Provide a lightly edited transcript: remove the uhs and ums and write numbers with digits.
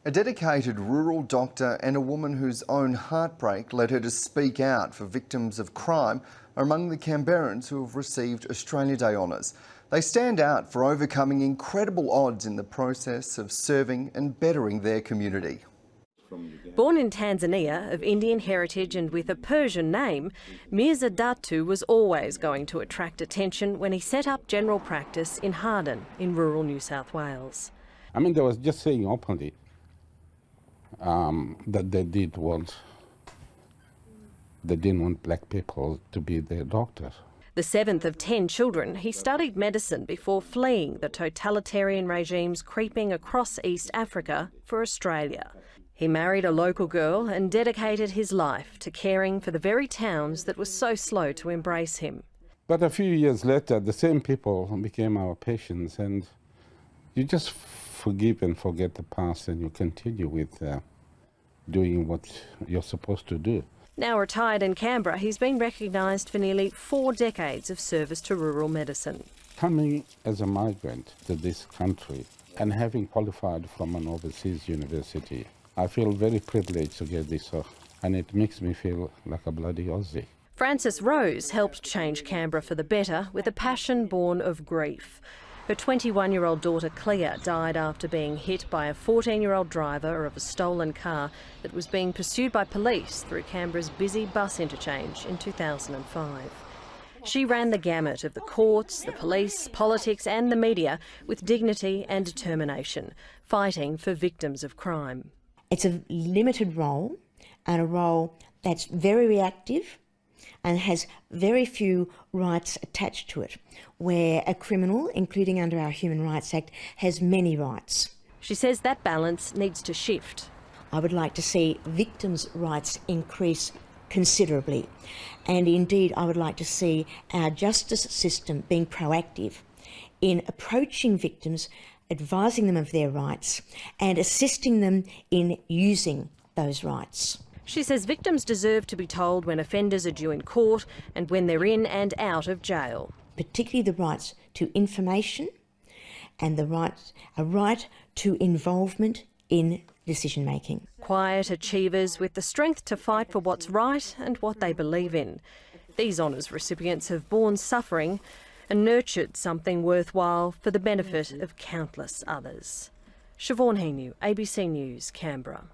A dedicated rural doctor and a woman whose own heartbreak led her to speak out for victims of crime are among the Canberrans who have received Australia Day honours. They stand out for overcoming incredible odds in the process of serving and bettering their community. Born in Tanzania, of Indian heritage and with a Persian name, Mirza Datoo was always going to attract attention when he set up general practice in Harden, in rural New South Wales. I mean, they was just saying openly that they didn't want black people to be their doctors. The seventh of 10 children, he studied medicine before fleeing the totalitarian regimes creeping across East Africa for Australia. He married a local girl and dedicated his life to caring for the very towns that were so slow to embrace him. But a few years later, the same people became our patients, and you just forgive and forget the past and you continue with doing what you're supposed to do. Now retired in Canberra, he's been recognised for nearly 4 decades of service to rural medicine. Coming as a migrant to this country and having qualified from an overseas university, I feel very privileged to get this off, and it makes me feel like a bloody Aussie. Frances Rose helped change Canberra for the better with a passion born of grief. Her 21-year-old daughter Clea died after being hit by a 14-year-old driver of a stolen car that was being pursued by police through Canberra's busy bus interchange in 2005. She ran the gamut of the courts, the police, politics and the media with dignity and determination, fighting for victims of crime. It's a limited role, and a role that's very reactive and has very few rights attached to it, where a criminal, including under our Human Rights Act, has many rights. She says that balance needs to shift. I would like to see victims' rights increase considerably, and indeed I would like to see our justice system being proactive in approaching victims, advising them of their rights and assisting them in using those rights. She says victims deserve to be told when offenders are due in court and when they're in and out of jail. Particularly the rights to information and a right to involvement in decision making. Quiet achievers with the strength to fight for what's right and what they believe in. These honours recipients have borne suffering and nurtured something worthwhile for the benefit of countless others. Siobhan Henu, ABC News, Canberra.